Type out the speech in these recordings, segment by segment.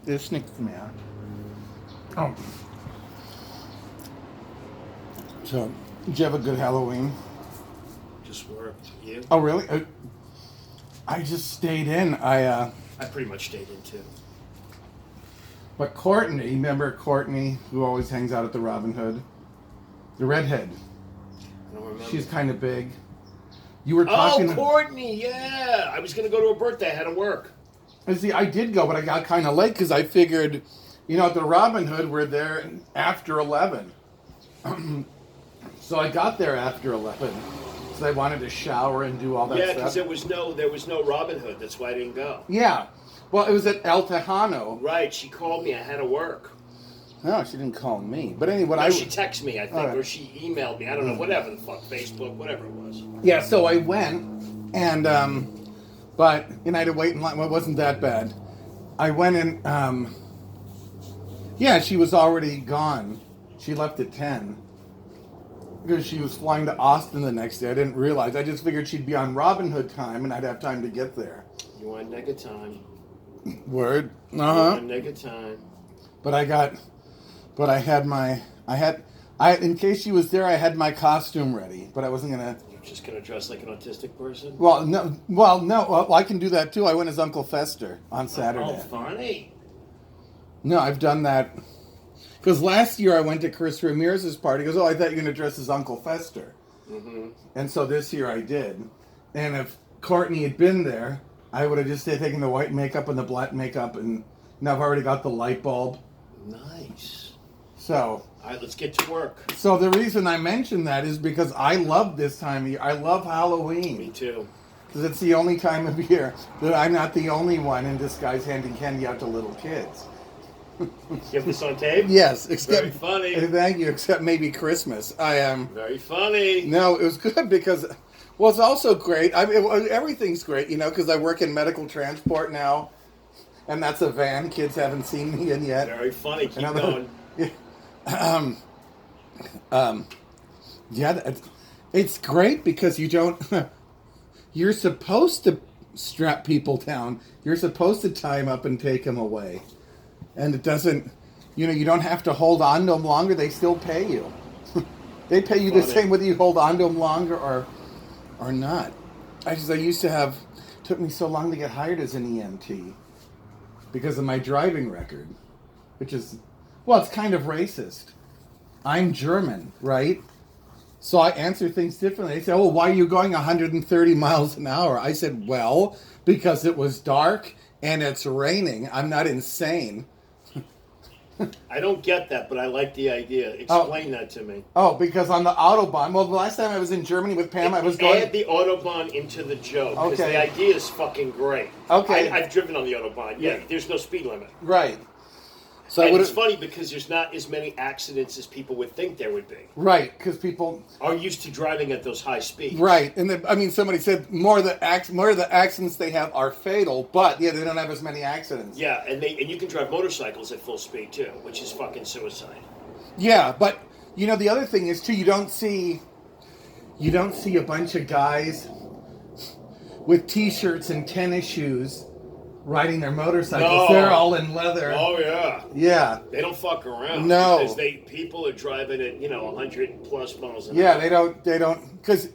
ist nichts mehr. Oh. So, did you have a good Halloween? Just worked. You? Oh, really? I just stayed in. I pretty much stayed in too. But Courtney, remember Courtney, who always hangs out at the Robin Hood? The redhead. I don't remember. She's kind of big. You were talking. Oh, Courtney, yeah. I was going to go to her birthday. I had to work. And see, I did go, but I got kind of late because I figured, at the Robin Hood, we're there after 11. So I got there after 11. So I wanted to shower and do all that stuff. Yeah, because there was no Robin Hood. That's why I didn't go. Yeah. Well, it was at El Tejano. Right. She called me. I had to work. No, she didn't call me. But anyway, she texted me, I think, or she emailed me. I don't know, whatever the fuck, Facebook, whatever it was. Yeah, so I went, and, but, I had to wait in line. Well, it wasn't that bad. I went and, yeah, she was already gone. She left at 10. Because she was flying to Austin the next day. I didn't realize. I just figured she'd be on Robin Hood time, and I'd have time to get there. You want nigga time. Word. You want nigga time. But in case she was there, I had my costume ready, but I wasn't gonna. You're just gonna dress like an autistic person? Well, no, I can do that too. I went as Uncle Fester on Saturday. Oh, funny. No, I've done that. Because last year I went to Chris Ramirez's party. He goes, oh, I thought you were gonna dress as Uncle Fester. Mm-hmm. And so this year I did. And if Courtney had been there, I would have just taken the white makeup and the black makeup, and now I've already got the light bulb. Nice. So, all right, let's get to work. So the reason I mention that is because I love this time of year. I love Halloween. Me too. Because it's the only time of year that I'm not the only one in disguise handing candy out to little kids. You have this on tape? Yes. Except, very funny. Thank you. Except maybe Christmas. I am. Very funny. No, it was good because, well, it's also great. Everything's great, because I work in medical transport now. And that's a van kids haven't seen me in yet. Very funny. Keep going. Yeah, it's great because you don't. You're supposed to strap people down. You're supposed to tie them up and take them away, and it doesn't. You don't have to hold on to them longer. They still pay you. They pay you the same whether you hold on to them longer or not. I used to have. It took me so long to get hired as an EMT because of my driving record, which is. Well, it's kind of racist. I'm German, right? So I answer things differently. They say, oh, why are you going 130 miles an hour? I said, well, because it was dark and it's raining. I'm not insane. I don't get that, but I like the idea. Explain that to me. Oh, because on the Autobahn, well, the last time I was in Germany with Pam, I was going... Add the Autobahn into the joke, because the idea is fucking great. Okay. I've driven on the Autobahn. Yeah, there's no speed limit. Right. So and it's funny because there's not as many accidents as people would think there would be. Right, because people are used to driving at those high speeds. Right, and somebody said more of the accidents they have are fatal, but they don't have as many accidents. Yeah, and you can drive motorcycles at full speed too, which is fucking suicide. Yeah, but the other thing is too, you don't see a bunch of guys with t-shirts and tennis shoes riding their motorcycles. No. They're all in leather. Oh yeah. Yeah. They don't fuck around. No. Because people are driving at 100 plus miles an hour. Yeah, they don't because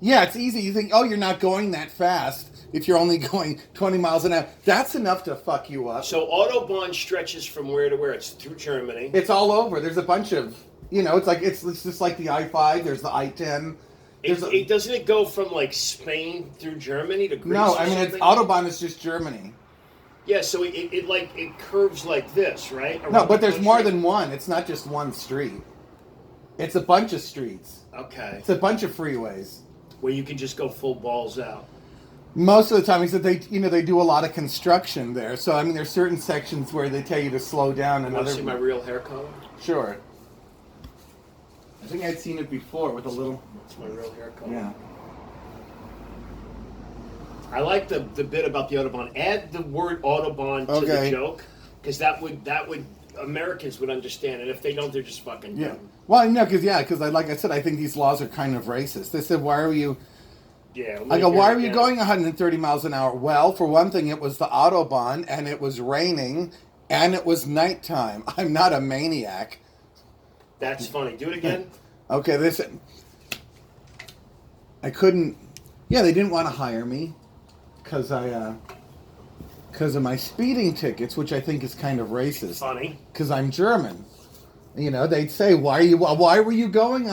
it's easy. You think, oh, you're not going that fast if you're only going 20 miles an hour. That's enough to fuck you up. So Autobahn stretches from where to where? It's through Germany. It's all over. There's a bunch of it's just like the I-5. There's the I-10. Doesn't it go from like Spain through Germany to Greece? No, I mean it's Autobahn is just Germany. Yeah, so it curves like this, right? No, but there's more than one. It's not just one street. It's a bunch of streets. Okay. It's a bunch of freeways where you can just go full balls out. Most of the time, he said they do a lot of construction there. So I mean, there's certain sections where they tell you to slow down. You want to see my real hair color? Sure. I think I'd seen it before with a little. It's my real hair color. Yeah. I like the bit about the Autobahn. Add the word Autobahn to the joke, because that would Americans would understand, and if they don't, they're just fucking dumb. Well, no, because like I said, I think these laws are kind of racist. They said, why are you? Yeah. I go, why are you going 130 miles an hour? Well, for one thing, it was the Autobahn, and it was raining, and it was nighttime. I'm not a maniac. That's funny. Do it again. Okay, I couldn't. Yeah, they didn't want to hire me because of my speeding tickets, which I think is kind of racist. Funny. Because I'm German. You know, they'd say, why were you going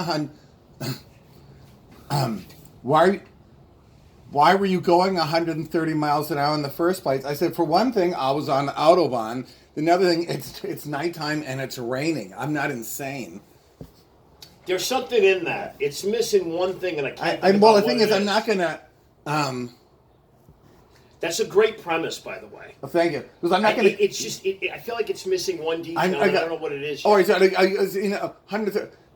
why were you going 130 miles an hour in the first place? I said, for one thing, I was on the Autobahn. Another thing, it's nighttime and it's raining. I'm not insane. There's something in that. It's missing one thing, and I can't. Well, the thing is, I'm not gonna. That's a great premise, by the way. Well, thank you. Because I'm not gonna. It's just. I feel like it's missing one detail. I don't know what it is. Oh,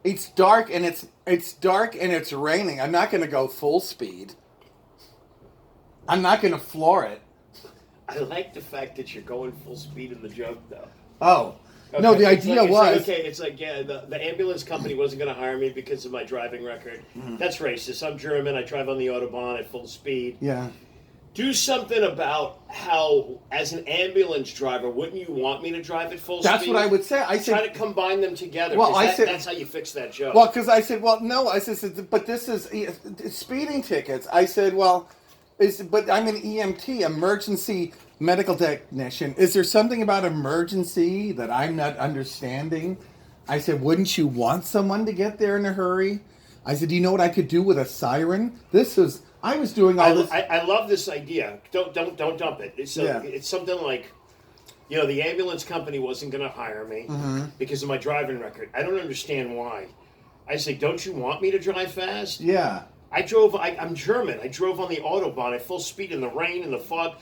it's dark and it's raining. I'm not gonna go full speed. I'm not gonna floor it. I like the fact that you're going full speed in the joke, though. Oh. Okay. No, the idea was... It's like, yeah, the ambulance company wasn't going to hire me because of my driving record. Mm-hmm. That's racist. I'm German. I drive on the Autobahn at full speed. Yeah. Do something about how, as an ambulance driver, wouldn't you want me to drive at full speed? That's what I would say. I said... Try to combine them together. Well, that's how you fix that joke. Well, because I said, well, no. I said, but this is speeding tickets. I said, well, but I'm an EMT, emergency medical technician. Is there something about emergency that I'm not understanding? I said, wouldn't you want someone to get there in a hurry? I said, do you know what I could do with a siren? I was doing all this. I love this idea. Don't dump it. It's something like, the ambulance company wasn't going to hire me because of my driving record. I don't understand why. I say, don't you want me to drive fast? Yeah. I'm German. I drove on the Autobahn at full speed in the rain and the fog.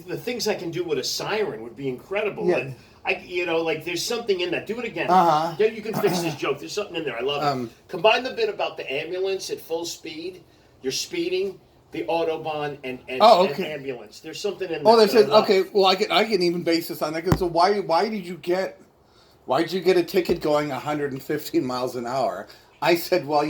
The things I can do with a siren would be incredible. Yeah. There's something in that. Do it again. Uh-huh. You can fix this joke. There's something in there. I love it. Combine the bit about the ambulance at full speed. You're speeding, the Autobahn, and ambulance. There's something in there. Oh, they said, okay, well, I can even base this on that. So why did you get a ticket going 115 miles an hour? I said, well,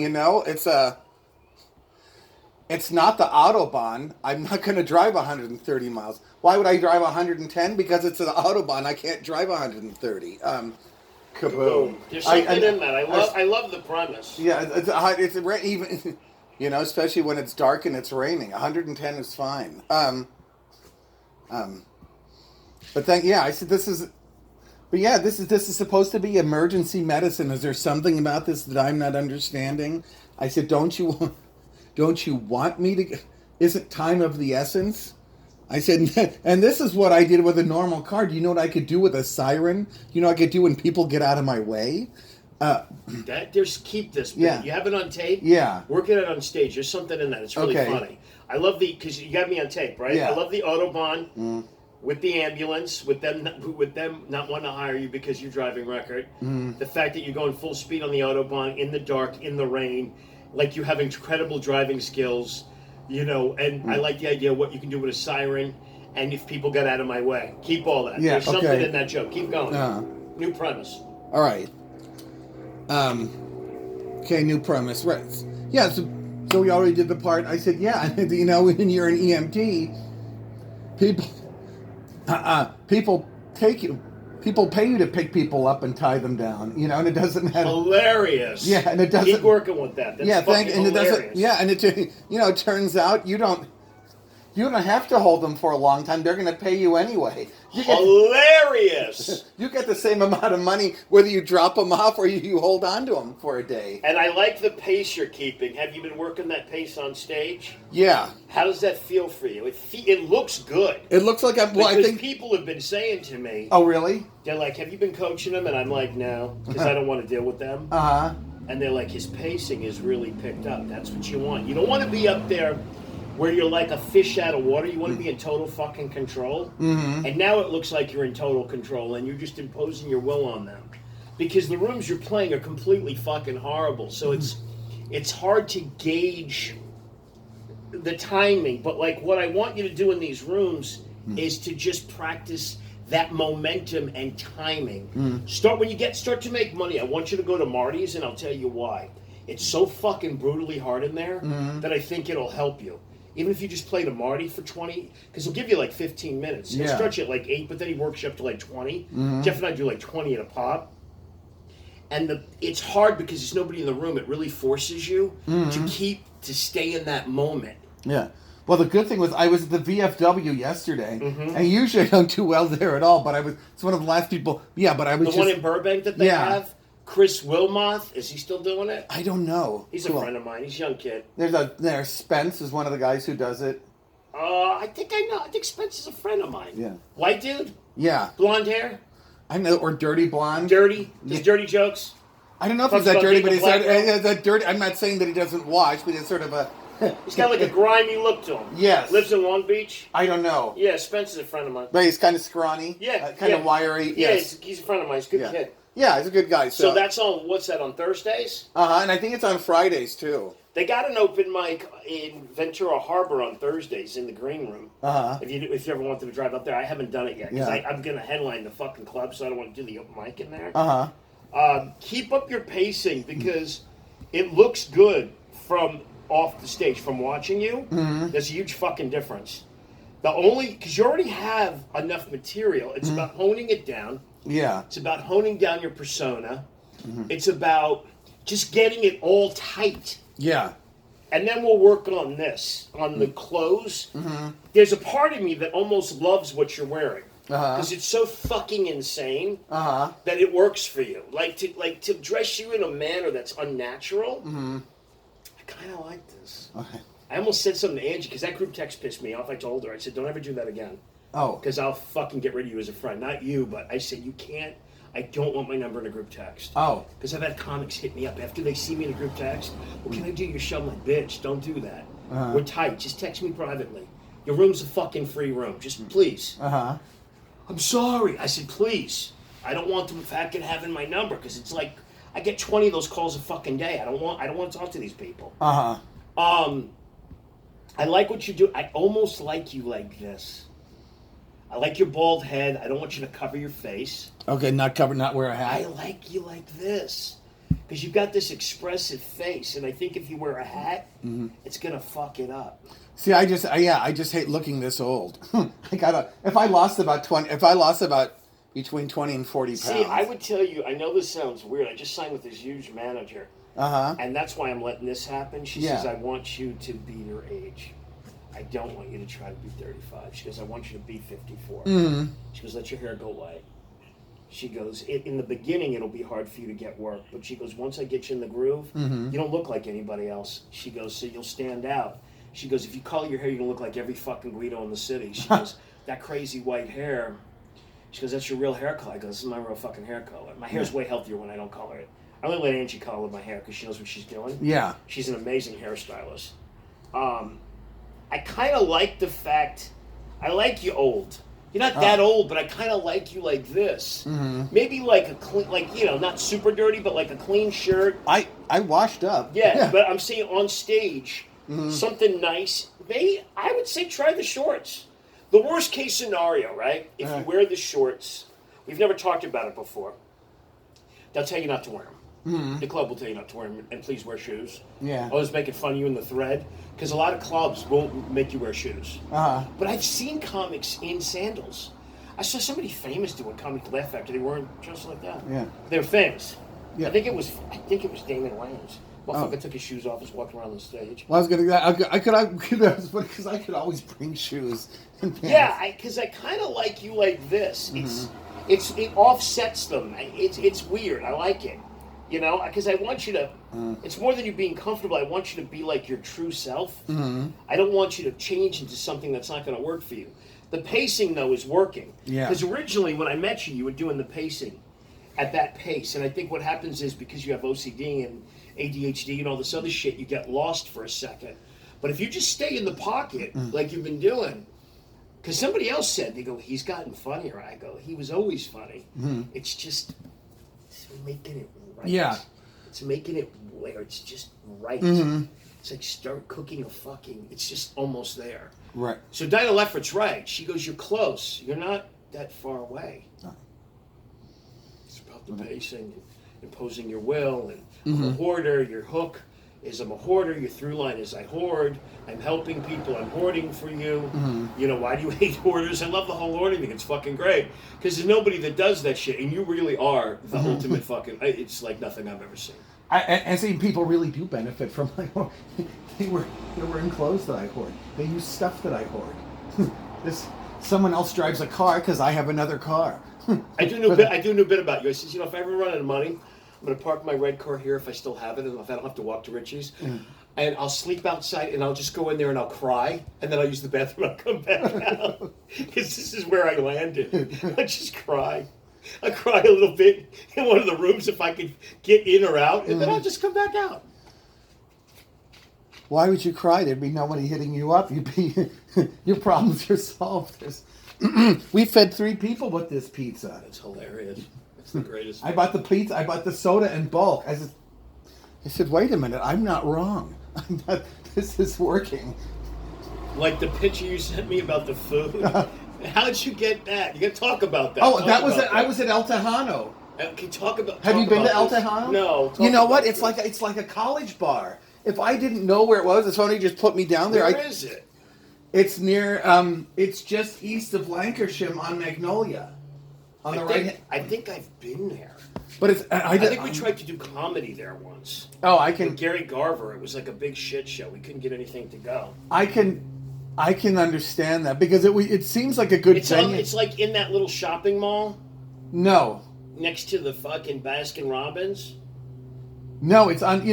it's not the Autobahn. I'm not going to drive 130 miles. Why would I drive 110? Because it's an Autobahn. I can't drive 130. Kaboom. There's something in that. I love the premise. Yeah, it's even, especially when it's dark and it's raining. 110 is fine. But I said this is supposed to be emergency medicine. Is there something about this that I'm not understanding? I said, don't you want me to... Isn't time of the essence? I said, and this is what I did with a normal car. Do you know what I could do with a siren? You know what I could do when people get out of my way? Keep this. Yeah. You have it on tape? Yeah. Work it out on stage. There's something in that. It's really funny. I love because you got me on tape, right? Yeah. I love the Autobahn with the ambulance, with them not wanting to hire you because you're driving record. The fact that you're going full speed on the Autobahn in the dark, in the rain, like you have incredible driving skills, and I like the idea of what you can do with a siren, and if people got out of my way. Keep all that. Yeah, There's something in that joke. Keep going. New premise. All right. Okay, new premise. Right. Yeah, so we already did the part. I said, yeah, when you're an EMT, people pay you to pick people up and tie them down, and it doesn't have... Hilarious. Yeah, and it doesn't... Keep working with that. That's fucking hilarious. It turns out you don't have to hold them for a long time. They're going to pay you anyway. Hilarious. You get the same amount of money whether you drop them off or you hold on to them for a day. And I like the pace you're keeping. Have you been working that pace on stage? Yeah. How does that feel for you? It looks good. It looks like I think people have been saying to me. Oh, really? They're like, have you been coaching them? And I'm like, no, because I don't want to deal with them. Uh-huh. And they're like, his pacing is really picked up. That's what you want. You don't want to be up there where you're like a fish out of water. You want to be in total fucking control. Mm-hmm. And now it looks like you're in total control and you're just imposing your will on them. Because the rooms you're playing are completely fucking horrible. So it's hard to gauge the timing. But like what I want you to do in these rooms is to just practice that momentum and timing. Start to make money. I want you to go to Marty's and I'll tell you why. It's so fucking brutally hard in there that I think it'll help you. Even if you just play to Marty for 20, because he'll give you like 15 minutes. He'll stretch it like 8, but then he works you up to like 20. Jeff and I do like 20 at a pop. And it's hard because there's nobody in the room. It really forces you to stay in that moment. Yeah. Well, the good thing was I was at the VFW yesterday, and usually I don't do well there at all, but it's one of the last people, but I was The one in Burbank that they have? Chris Wilmoth, is he still doing it? I don't know. He's a friend of mine. He's a young kid. There's Spence is one of the guys who does it. I think I know. I think Spence is a friend of mine. Yeah. White dude? Yeah. Blonde hair? I know, or dirty blonde. Dirty? Does dirty jokes? I don't know if he's that dirty, but he's that dirty. I'm not saying that he doesn't wash, but it's sort of a... He's got like a grimy look to him. Yes. Lives in Long Beach. I don't know. Yeah, Spence is a friend of mine. But he's kind of scrawny. Yeah. Kind of wiry. Yeah, yes. he's a friend of mine. He's a good kid. Yeah, he's a good guy. So that's on, what's that, on Thursdays? And I think it's on Fridays, too. They got an open mic in Ventura Harbor on Thursdays in the green room. If you ever wanted to drive up there, I haven't done it yet because I'm going to headline the fucking club, so I don't want to do the open mic in there. Keep up your pacing because it looks good from off the stage, from watching you. There's a huge fucking difference. Because you already have enough material. It's about honing it down. Yeah. It's about honing down your persona. It's about just getting it all tight. Yeah. And then we'll work on this, on the clothes. There's a part of me that almost loves what you're wearing. Because it's so fucking insane that it works for you. Like to dress you in a manner that's unnatural. I kind of like this. Okay. I almost said something to Angie because that group text pissed me off. I told her, I said, don't ever do that again. Oh. Because I'll fucking get rid of you as a friend. Not you, but I said, you can't. I don't want my number in a group text. Oh. Because I've had comics hit me up after they see me in a group text. Well, can I do your show? I'm like, bitch, don't do that. We're tight. Just text me privately. Your room's a fucking free room. Just please. I'm sorry. I said, please. I don't want them fucking having my number because it's like I get 20 of those calls a fucking day. I don't want to talk to these people. I like what you do. I almost like you like this. I like your bald head. I don't want you to cover your face. Okay, not wear a hat. I like you like this. Because you've got this expressive face, and I think if you wear a hat, it's gonna fuck it up. See, I just hate looking this old. If I lost about between 20 and 40 pounds. See, I would tell you, I know this sounds weird. I just signed with this huge manager. And that's why I'm letting this happen. She says, I want you to be your age. I don't want you to try to be 35. She goes, I want you to be 54. She goes, let your hair go white. She goes, in the beginning, it'll be hard for you to get work. But she goes, once I get you in the groove, you don't look like anybody else. She goes, so you'll stand out. She goes, if you color your hair, you're going to look like every fucking Guido in the city. She goes, that crazy white hair. She goes, that's your real hair color. I go, this is my real fucking hair color. My hair's way healthier when I don't color it. I only let Angie color my hair because she knows what she's doing. Yeah. She's an amazing hairstylist. I kind of like the fact, I like you old. You're not that old, but I kind of like you like this. Maybe like a clean, not super dirty, but like a clean shirt. I washed up. Yeah, but I'm saying on stage, something nice. Maybe, I would say try the shorts. The worst case scenario, right? If you wear the shorts, we've never talked about it before. They'll tell you not to wear them. The club will tell you not to wear them, and please wear shoes. Yeah. I was making fun of you in the thread, because a lot of clubs won't make you wear shoes. But I've seen comics in sandals. I saw somebody famous do a Comic Laugh Factory. They weren't just like that. Yeah. They were famous. Yeah. I think it was Damon Wayans. Motherfucker took his shoes off, was walking around the stage. Well, because I could always bring shoes and pants. Yeah, because I kind of like you like this. It offsets them. It's weird. I like it. Because I want you to, it's more than you being comfortable. I want you to be like your true self. I don't want you to change into something that's not going to work for you. The pacing, though, is working. Yeah. Because originally, when I met you, you were doing the pacing at that pace. And I think what happens is because you have OCD and ADHD and all this other shit, you get lost for a second. But if you just stay in the pocket like you've been doing, because somebody else said, they go, he's gotten funnier. I go, he was always funny. It's just making it right. Yeah. It's making it where it's just right. It's like start cooking a fucking, it's just almost there. Right. So Dinah Lefferts right. She goes, you're close. You're not that far away. No. It's about the pacing, imposing your will, and the hoarder, your hook. is I'm a hoarder. Your through line is I hoard. I'm helping people. I'm hoarding for you. You know, why do you hate hoarders? I love the whole hoarding thing. It's fucking great because there's nobody that does that shit, and you really are the ultimate fucking. It's like nothing I've ever seen. And see, people really do benefit from my hoard. They were in clothes that I hoard. They use stuff that I hoard. Someone else drives a car because I have another car. I do know a bit about you. I says, if I ever run out of money, I'm going to park my red car here if I still have it, and if I don't have to walk to Richie's. And I'll sleep outside, and I'll just go in there and I'll cry, and then I'll use the bathroom and I'll come back out. Because this is where I landed. I just cry. I cry a little bit in one of the rooms if I could get in or out, and then I'll just come back out. Why would you cry? There'd be nobody hitting you up. You'd be your problems are solved. We fed 3 people with this pizza. That's hilarious. It's the greatest. I bought the pizza. I bought the soda in bulk. I said, wait a minute. I'm not wrong. This is working. Like the picture you sent me about the food. How did you get that? You got to talk about that. Oh, I was at El Tejano. Can you talk about? Have you been to El Tejano? No. You know what? It's like a college bar. If I didn't know where it was, if somebody just put me down there. Where is it? It's near. It's just east of Lancashire on Magnolia. On the right. I think I've been there. But it's. I think we tried to do comedy there once. Oh, I can. With Gary Garver, it was like a big shit show. We couldn't get anything to go. I can understand that because it seems like a good venue. It's like in that little shopping mall. No. Next to the fucking Baskin Robbins. No, it's on.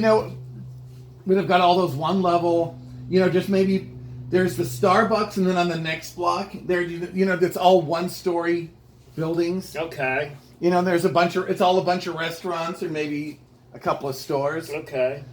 We've got all those one level. Just maybe there's the Starbucks, and then on the next block there, it's all 1-story buildings. Okay. There's it's all a bunch of restaurants or maybe a couple of stores. Okay.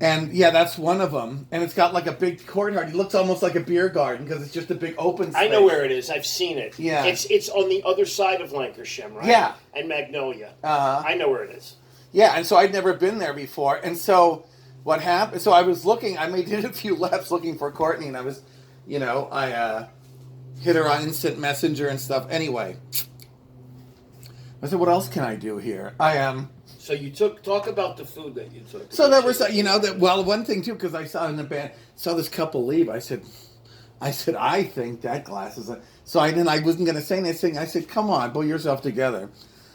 And yeah, that's one of them. And it's got like a big courtyard. It looks almost like a beer garden because it's just a big open space. I know where it is. I've seen it. Yeah. It's on the other side of Lancashire, right? Yeah. And Magnolia. I know where it is. Yeah, and so I'd never been there before. And so what happened? So I was looking. I did a few laps looking for Courtney, and I was, I hit her on instant messenger and stuff. Anyway, I said, "What else can I do here?" So you talk about the food that you took. So there was, one thing too, because I saw in the band, saw this couple leave. I said, I think that glass is So I wasn't going to say anything. I said, come on, pull yourself together.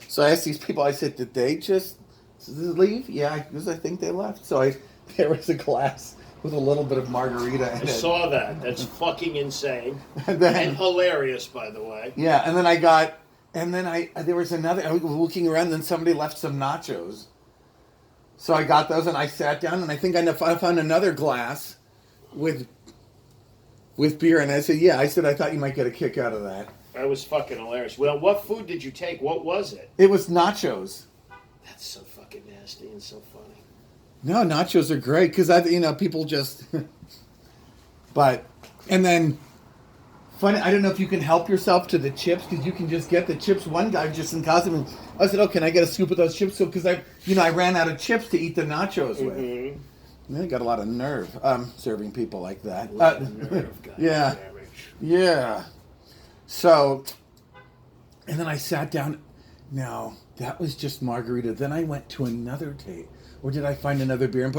So I asked these people. I said, did they just leave? Yeah, because I think they left. So there was a glass with a little bit of margarita in it. I saw that. That's fucking insane. and hilarious, by the way. Yeah, and then there was another, I was looking around, and somebody left some nachos. So I got those, and I sat down, and I think I found another glass with beer, and I said, I thought you might get a kick out of that. That was fucking hilarious. Well, what food did you take? What was it? It was nachos. That's so fucking nasty and so funny. No, nachos are great, because, people just... But, and then... Funny, I don't know if you can help yourself to the chips, because you can just get the chips. One guy just in costume, and I said, can I get a scoop of those chips? So, because I ran out of chips to eat the nachos with. And they got a lot of nerve, serving people like that. Nerve, yeah. Yeah. So, and then I sat down. Now, that was just margarita. Then I went to another table. Or did I find another beer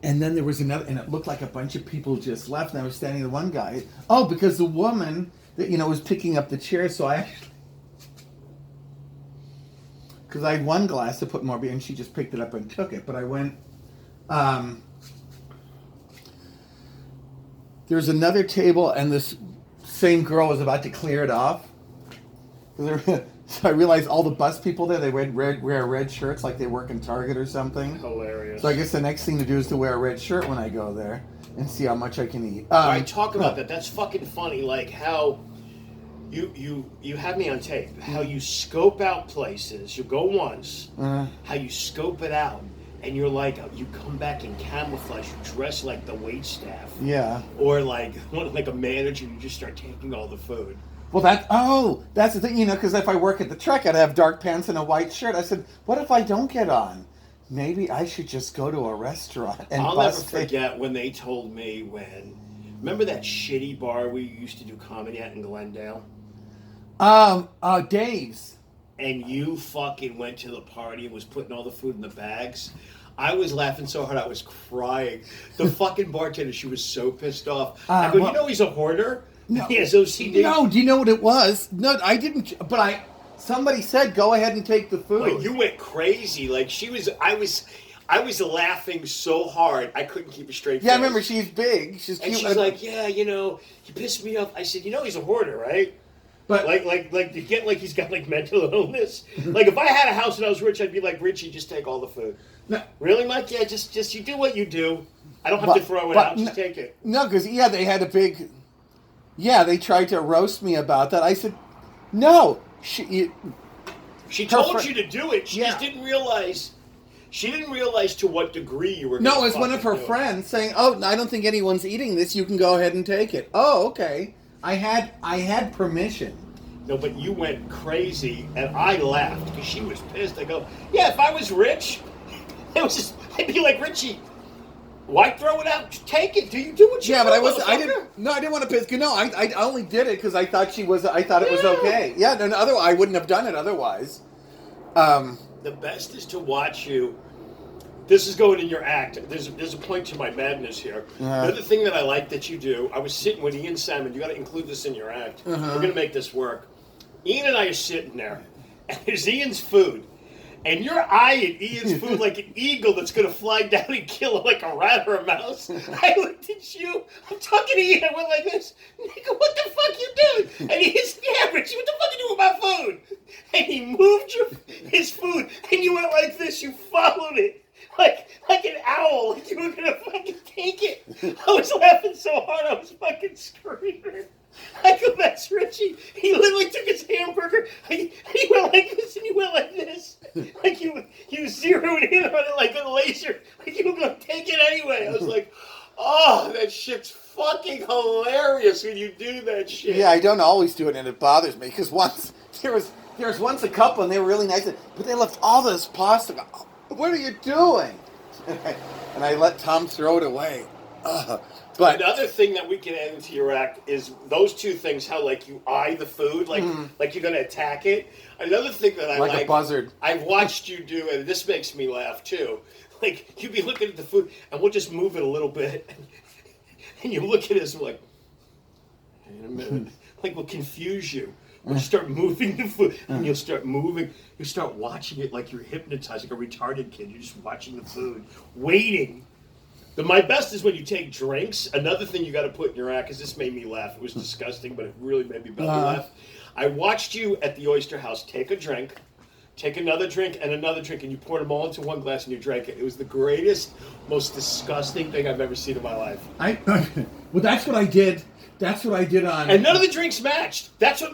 and then there was another, and it looked like a bunch of people just left, and I was standing with one guy. Oh, because the woman that, was picking up the chair, so because I had one glass to put more beer, and she just picked it up and took it. But I went, there's another table, and this same girl was about to clear it off. So I realized all the bus people there, they wear red shirts like they work in Target or something. Hilarious. So I guess the next thing to do is to wear a red shirt when I go there and see how much I can eat. I talk about that. That's fucking funny. Like how you have me on tape. How you scope out places. You go once. How you scope it out. And you're like, you come back in camouflage, you dress like the waitstaff. Yeah. Or like a manager, you just start taking all the food. Well, that's the thing, because if I work at the truck, I'd have dark pants and a white shirt. I said, what if I don't get on? Maybe I should just go to a restaurant and I'll never forget when they told me remember that shitty bar we used to do comedy at in Glendale? Dave's. And you fucking went to the party and was putting all the food in the bags. I was laughing so hard I was crying. The fucking bartender, she was so pissed off. I go, you know he's a hoarder? No, he has OCD. No, do you know what it was? No, I didn't. But somebody said go ahead and take the food. Like, you went crazy. Like I was laughing so hard I couldn't keep a straight face. Yeah, I remember she's big. She's cute. And she's like, yeah, you know, he pissed me off. I said, you know, he's a hoarder, right? But like you get like he's got like mental illness. Like if I had a house and I was rich, I'd be like, Richie, just take all the food. No. Really, Mike? Yeah, just you do what you do. I don't have to throw it out. Just take it. No, because they had a big. Yeah, they tried to roast me about that. I said, no. She told you to do it. She just didn't realize. She didn't realize to what degree you were. No, it was one of her friends saying, "Oh, I don't think anyone's eating this. You can go ahead and take it." Oh, okay. I had permission. No, but you went crazy, and I laughed because she was pissed. I go, "Yeah, if I was rich, I'd be like Richie. Why throw it out? Just take it. Do you do what you do?" Yeah, but I didn't want to piss. No, I only did it because I thought it was okay. Yeah, no, otherwise I wouldn't have done it otherwise. The best is to watch you. This is going in your act. There's a point to my madness here. Another thing that I like that you do, I was sitting with Ian Salmon. You got to include this in your act. We're going to make this work. Ian and I are sitting there, and there's Ian's food. And you're eyeing Ian's food like an eagle that's going to fly down and kill like a rat or a mouse. I looked at you. I'm talking to Ian. I went like this. Nigga, what the fuck you doing? And he said, yeah, Richie, what the fuck you doing with my food? And he moved his food. And you went like this. You followed it. Like an owl. Like you were going to fucking take it. I was laughing so hard I was fucking screaming. I go, that's Richie. He literally took his hamburger, and he went like this, and he went like this. Like you zeroed in on it like a laser. Like you were going to take it anyway. I was like, oh, that shit's fucking hilarious when you do that shit. Yeah, I don't always do it, and it bothers me, because once, there was once a couple, and they were really nice, but they left all this pasta. What are you doing? And I let Tom throw it away. But another thing that we can add into your act is those two things, how like you eye the food, like you're going to attack it. Another thing that I like a buzzard. I've watched you do, and this makes me laugh too. Like you'd be looking at the food, and we'll just move it a little bit, and you look at us and we're like, in a minute, like we'll confuse you. We'll start moving the food, and you'll start moving. You start watching it like you're hypnotized, like a retarded kid. You're just watching the food, waiting. My best is when you take drinks. Another thing you got to put in your act, because this made me laugh. It was disgusting, but it really made me belly laugh. I watched you at the Oyster House take a drink, take another drink, and another drink, and you poured them all into one glass and you drank it. It was the greatest, most disgusting thing I've ever seen in my life. Well, that's what I did. That's what I did on... And none of the drinks matched. That's what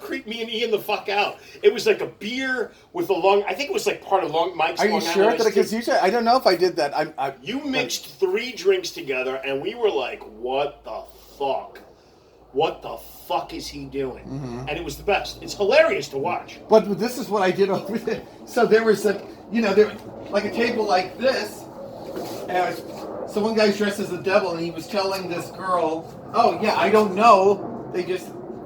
creeped me and Ian the fuck out. It was like a beer with a long... I think it was like part of Mike's Are Long you sure? Because usually, I don't know if I did that. You mixed 3 drinks together, and we were like, what the fuck? What the fuck is he doing? Mm-hmm. And it was the best. It's hilarious to watch. But this is what I did over there. So there was there was like a table like this, and so one guy's dressed as the devil, and he was telling this girl, "Oh yeah, I don't know.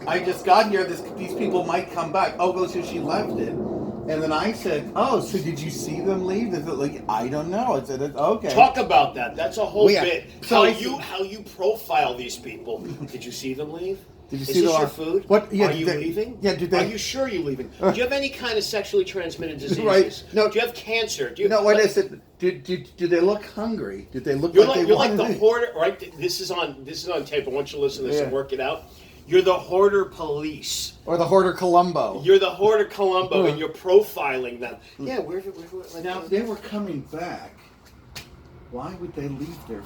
I just got here. These people might come back." Oh, well, so she left it, and then I said, "Oh, so did you see them leave?" They said, like, "I don't know." I said, "Okay." Talk about that. That's a whole bit. So how you profile these people? Did you see them leave? Did you Is see this your food? What? Yeah, are you leaving? Yeah. Are you sure you're leaving? Do you have any kind of sexually transmitted diseases? Right. No. Do you have cancer? What is it? Do they look hungry? Did they look you're like they You're wanted like the hoarder, right? This is on tape. I want you to listen to this and work it out. You're the hoarder police. Or the hoarder Columbo. You're the hoarder Columbo, and you're profiling them. Yeah, where now, if they were coming back, why would they leave their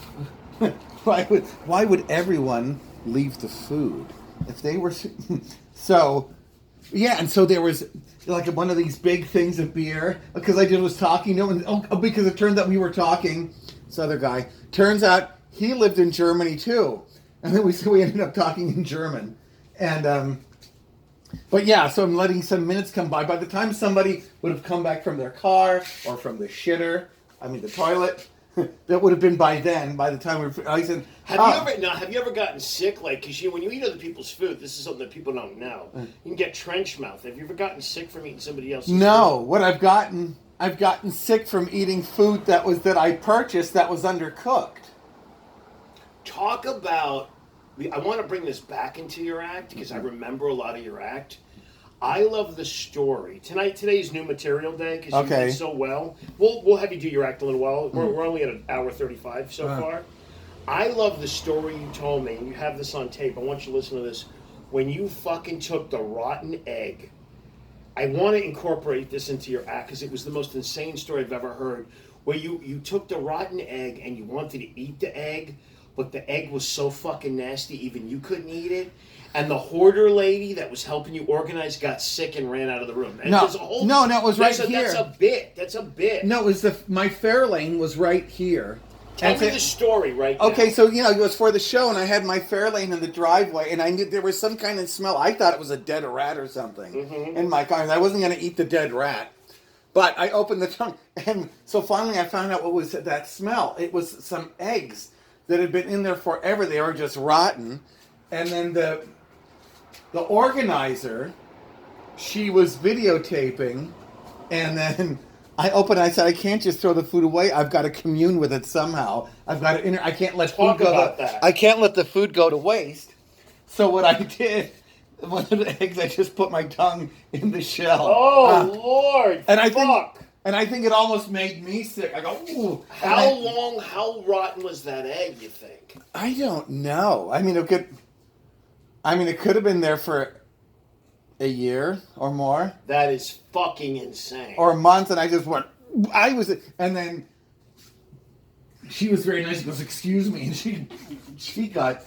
food? Why would everyone leave the food? If they were... So, yeah, and so there was like one of these big things of beer, because I was talking to him, and because it turned out we were talking, this other guy, turns out he lived in Germany too. And then we ended up talking in German. And, but yeah, so I'm letting some minutes come by. By the time somebody would have come back from their car or from the the toilet, that would have been by then. By the time I said, have you ever gotten sick? Like, because when you eat other people's food, this is something that people don't know. You can get trench mouth. Have you ever gotten sick from eating somebody else's food? No. What I've gotten, I've gotten sick from eating food that I purchased that was undercooked. Talk about. I want to bring this back into your act because I remember a lot of your act. I love the story. Today's new material day because you did so well. We'll have you do your act a little while. We're only at an hour 35 so far. I love the story you told me, and you have this on tape. I want you to listen to this. When you fucking took the rotten egg, I want to incorporate this into your act because it was the most insane story I've ever heard. Where you took the rotten egg and you wanted to eat the egg, but the egg was so fucking nasty, even you couldn't eat it. And the hoarder lady that was helping you organize got sick and ran out of the room. And No, it was right here. That's a bit. No, it was my Fairlane was right here. Tell me the story right now. Okay, so, it was for the show, and I had my Fairlane in the driveway, and I knew there was some kind of smell. I thought it was a dead rat or something in my car. I wasn't going to eat the dead rat. But I opened the trunk, and so finally I found out what was that smell. It was some eggs that had been in there forever. They were just rotten. And then the organizer, she was videotaping, and then I opened it. I said, I can't just throw the food away. I've got to commune with it somehow. I've got to. I can't let food go. I can't let the food go to waste. So what I did, one of the eggs, I just put my tongue in the shell. Oh Lord! And I think it almost made me sick. I go, ooh. How rotten was that egg? You think? I don't know. I mean, it could have been there for a year or more. That is fucking insane. Or months, and I just went. And then she was very nice. She goes, "Excuse me," and she got.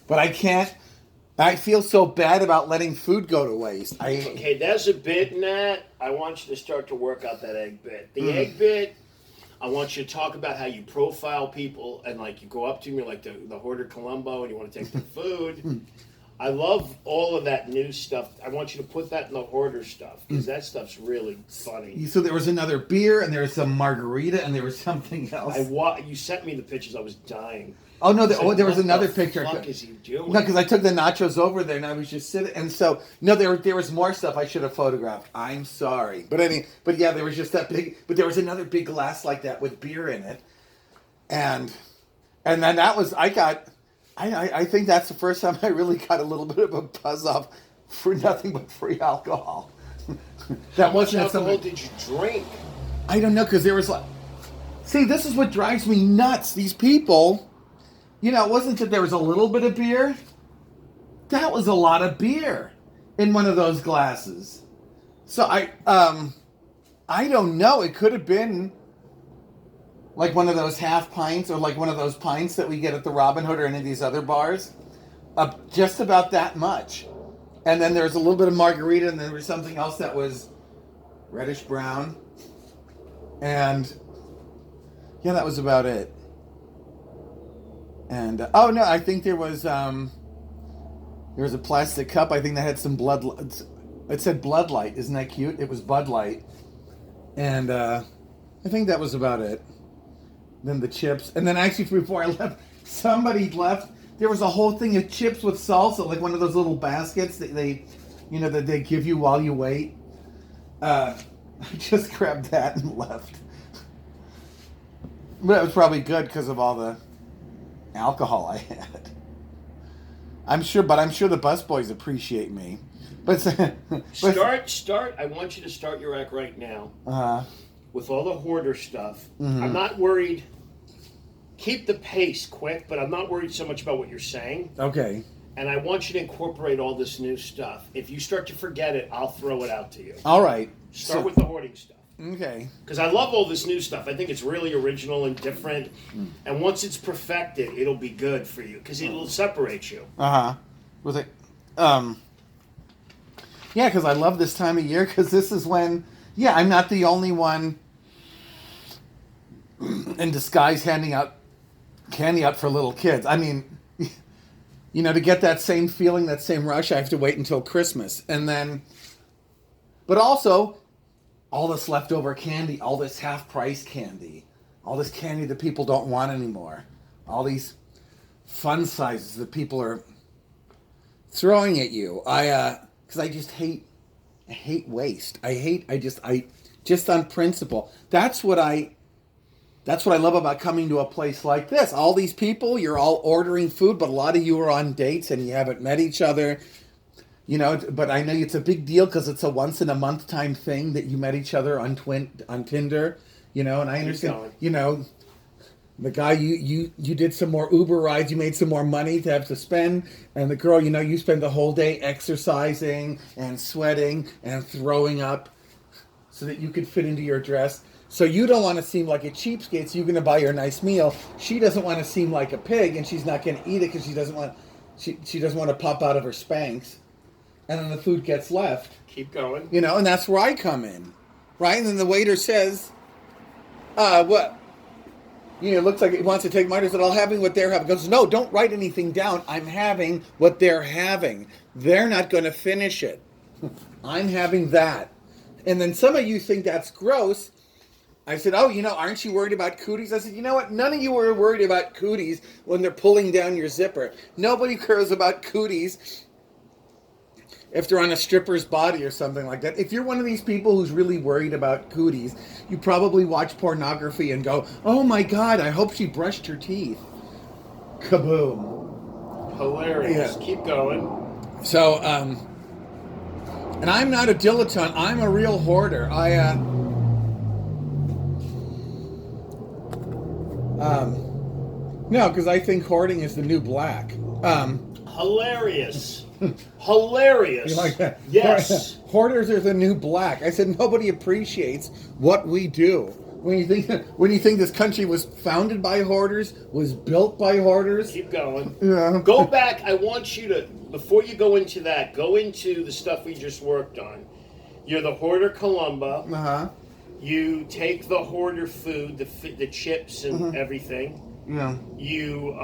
But I can't. I feel so bad about letting food go to waste. Okay, there's a bit in that. I want you to start to work out that egg bit. The egg bit. I want you to talk about how you profile people and like you go up to them, you're like the hoarder Columbo, and you want to take their food. I love all of that new stuff. I want you to put that in the hoarder stuff because that stuff's really funny. So there was another beer, and there was some margarita, and there was something else. You sent me the pictures. I was dying. Oh no! There was another picture. What the fuck is he doing? No, because I took the nachos over there, and I was just sitting. And so no, there was more stuff I should have photographed. I'm sorry, but yeah, there was just that big. But there was another big glass like that with beer in it, and then that was I think that's the first time I really got a little bit of a buzz off for nothing but free alcohol. How much alcohol did you drink? I don't know, because there was see, this is what drives me nuts. These people. It wasn't that there was a little bit of beer. That was a lot of beer in one of those glasses. So I don't know. It could have been like one of those half pints or like one of those pints that we get at the Robin Hood or any of these other bars. Just about that much. And then there was a little bit of margarita, and then there was something else that was reddish brown. And yeah, that was about it. And I think there was a plastic cup. I think that had some blood. It said Blood Light. Isn't that cute? It was Bud Light, and I think that was about it. Then the chips, and then actually before I left, somebody left. There was a whole thing of chips with salsa, like one of those little baskets that they give you while you wait. I just grabbed that and left. But it was probably good because of all the alcohol I had. I'm sure the busboys appreciate me. But start. I want you to start your act right now. With all the hoarder stuff. Mm-hmm. I'm not worried. Keep the pace quick, but I'm not worried so much about what you're saying. Okay. And I want you to incorporate all this new stuff. If you start to forget it, I'll throw it out to you. All right. Start with the hoarding stuff. Okay. Because I love all this new stuff. I think it's really original and different. And once it's perfected, it'll be good for you because it'll separate you. Was it? Yeah, because I love this time of year because this is when. Yeah, I'm not the only one in disguise handing out candy out for little kids. I mean, to get that same feeling, that same rush, I have to wait until Christmas, and then. But also. All this leftover candy, all this half-price candy, all this candy that people don't want anymore, all these fun sizes that people are throwing at you. Because I just hate waste. just on principle. That's what I love about coming to a place like this. All these people, you're all ordering food, but a lot of you are on dates and you haven't met each other. But I know it's a big deal because it's a once in a month time thing that you met each other on Tinder. And I understand. The guy you did some more Uber rides, you made some more money to have to spend, and the girl, you spend the whole day exercising and sweating and throwing up so that you could fit into your dress. So you don't want to seem like a cheapskate, so you're going to buy her a nice meal. She doesn't want to seem like a pig, and she's not going to eat it because she doesn't want to pop out of her Spanx. And then the food gets left. Keep going. And that's where I come in, right? And then the waiter says, what? It looks like he wants to take mine. I said, I'll having what they're having. He goes, no, don't write anything down. I'm having what they're having. They're not going to finish it. I'm having that. And then some of you think that's gross. I said, aren't you worried about cooties? I said, you know what? None of you are worried about cooties when they're pulling down your zipper. Nobody cares about cooties if they're on a stripper's body or something like that. If you're one of these people who's really worried about cooties, you probably watch pornography and go, oh my God, I hope she brushed her teeth. Kaboom. Hilarious. Yeah. Keep going. So, and I'm not a dilettante. I'm a real hoarder. No, because I think hoarding is the new black. Hilarious. Hilarious. You like that? Yes. Hoarders are the new black. I said nobody appreciates what we do. When you think this country was founded by hoarders, was built by hoarders. Keep going. Yeah. Go back. I want you to, before you go into that, go into the stuff we just worked on. You're the hoarder Columba. Uh-huh. You take the hoarder food, the chips and everything. Yeah. You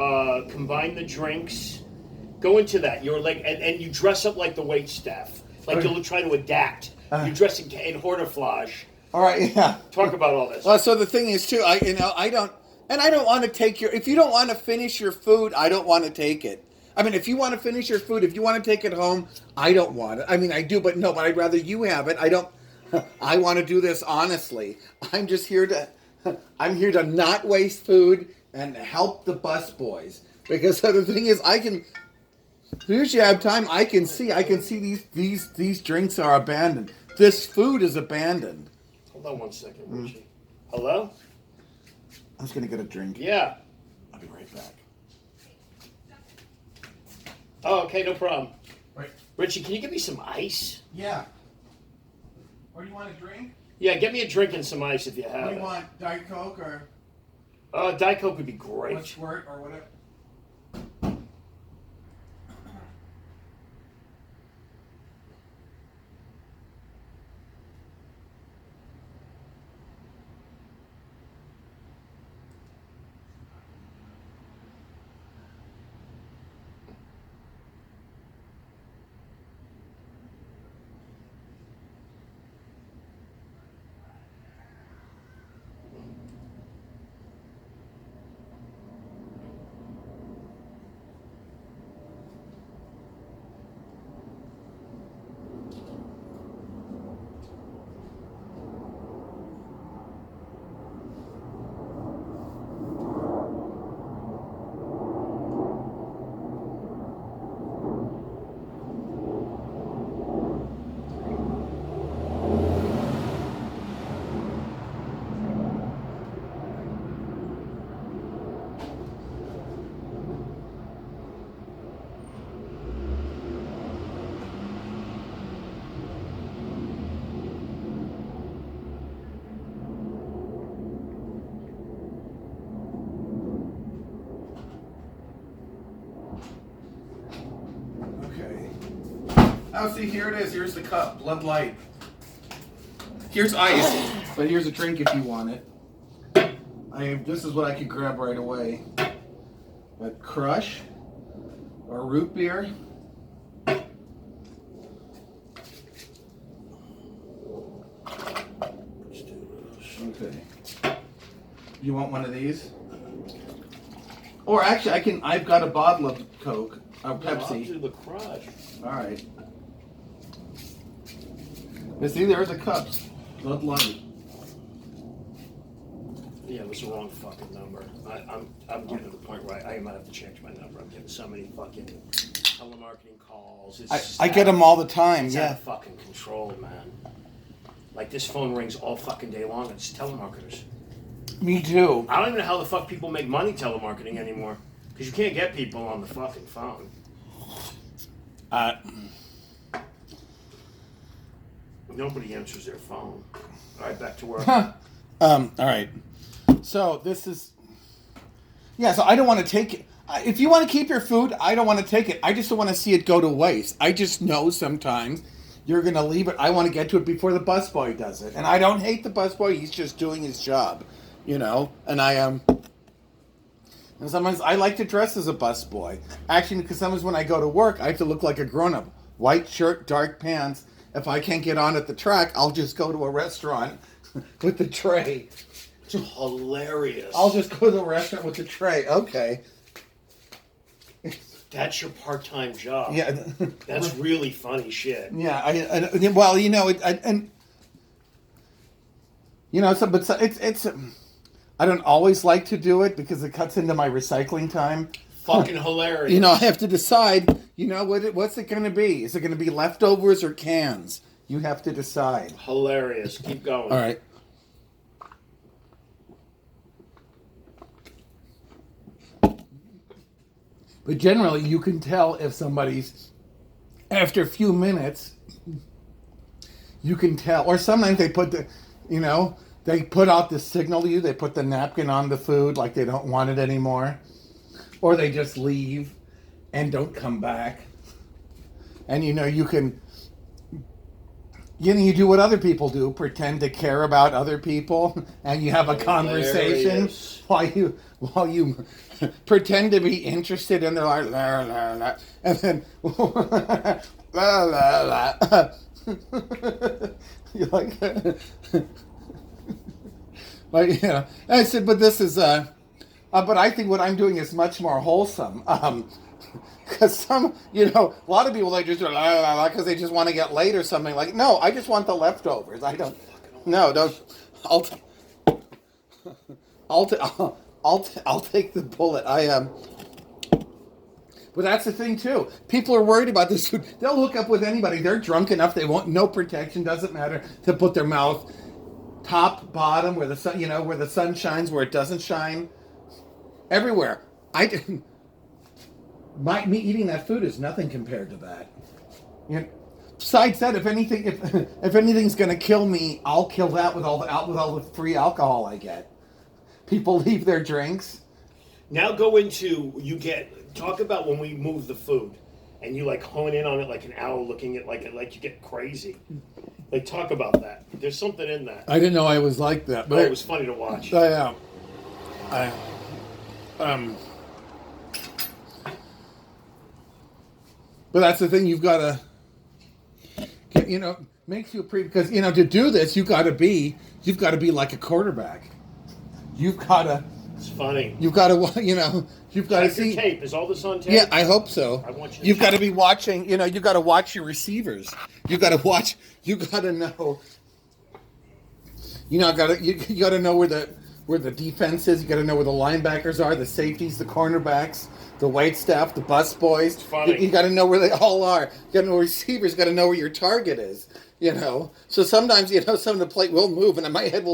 combine the drinks. Go into that. You're like, and you dress up like the wait staff, like you'll try to adapt. You dress in hoarderflage. All right, yeah. Talk about all this. So the thing is too, I don't want to take if you don't want to finish your food, I don't want to take it. I mean, if you want to finish your food, if you want to take it home, I don't want it. I mean, I do, but I'd rather you have it. I want to do this honestly. I'm here to not waste food and help the bus boys. Because the thing is, as soon as you have time, I can see these drinks are abandoned. This food is abandoned. Hold on one second, Richie. Hello? I was going to get a drink. Yeah. I'll be right back. Oh, okay, no problem. Right. Richie, can you give me some ice? Yeah. Or do you want a drink? Yeah, get me a drink and some ice if you have it. What do you want, Diet Coke or? Diet Coke would be great. What squirt or whatever? Oh, see, here it is. Here's the cup. Blood Light. Here's ice, but here's a drink if you want it. This is what I could grab right away. A Crush or root beer. Okay. You want one of these? Or actually, I've got a bottle of Coke, or Pepsi. I'll do the Crush. All right. But see, there are the cups. Blood Light. Yeah, it was the wrong fucking number. I'm getting to the point where I might have to change my number. I'm getting so many fucking telemarketing calls. I get them all the time. It's Yeah. out of fucking control, man. Like this phone rings all fucking day long. It's telemarketers. Me too. I don't even know how the fuck people make money telemarketing anymore. Because you can't get people on the fucking phone. Nobody answers their phone. All right, back to work. All right. So this is. Yeah. So I don't want to take it. If you want to keep your food, I don't want to take it. I just don't want to see it go to waste. I just know sometimes you're going to leave it. I want to get to it before the busboy does it. And I don't hate the busboy. He's just doing his job, you know. And I am. And sometimes I like to dress as a busboy. Actually, because sometimes when I go to work, I have to look like a grown-up. White shirt, dark pants. If I can't get on at the track, I'll just go to a restaurant with the tray. It's hilarious. I'll just go to the restaurant with the tray. Okay. That's your part-time job. Yeah. That's really funny shit. Yeah. Well, you know, and you know, but it's. I don't always like to do it because it cuts into my recycling time. Fucking hilarious. You know, I have to decide. You know, what's it going to be? Is it going to be leftovers or cans? You have to decide. Hilarious. Keep going. All right. But generally, you can tell if somebody's, after a few minutes, you can tell. Or sometimes they put the, you know, they put out the signal to you. They put the napkin on the food like they don't want it anymore. Or they just leave and don't come back. And, you know, you can, you know, you do what other people do, pretend to care about other people, and you have a conversation while you pretend to be interested in their life, la, la, la, and then la, la, la. You're like, like, you know. And I said, but this is, but I think what I'm doing is much more wholesome. Because some, you know, a lot of people, they just do la la la because they just want to get laid or something. Like, no, I just want the leftovers. I don't. No, don't. I'll take the bullet. I am. But that's the thing too. People are worried about this food. They'll hook up with anybody. They're drunk enough. They want no protection. Doesn't matter to put their mouth top, bottom, where the sun, you know, where the sun shines, where it doesn't shine. Everywhere. Me eating that food is nothing compared to that. You know, besides that, if anything's going to kill me, I'll kill that with all the free alcohol I get. People leave their drinks. Now go into, talk about when we move the food and you like hone in on it like an owl looking at like you get crazy. Like talk about that. There's something in that. I didn't know I was like that, but it was funny to watch. But that's the thing, you've got to get, you know, makes you because, you know, to do this, you've got to be like a quarterback. You've got to. It's funny. You've got to, you know, you've got to see. Tape. Is all this on tape? Yeah, I hope so. I want you. You've got to be watching. You know, you've got to watch your receivers. You've got to watch. You got to know. You know, you got to know where the defense is. You got to know where the linebackers are, the safeties, the cornerbacks, the wait staff, the bus boys. It's funny. You got to know where they all are. You got to know receivers. You got to know where your target is. You know, so sometimes, you know, some of the plate will move, and my head will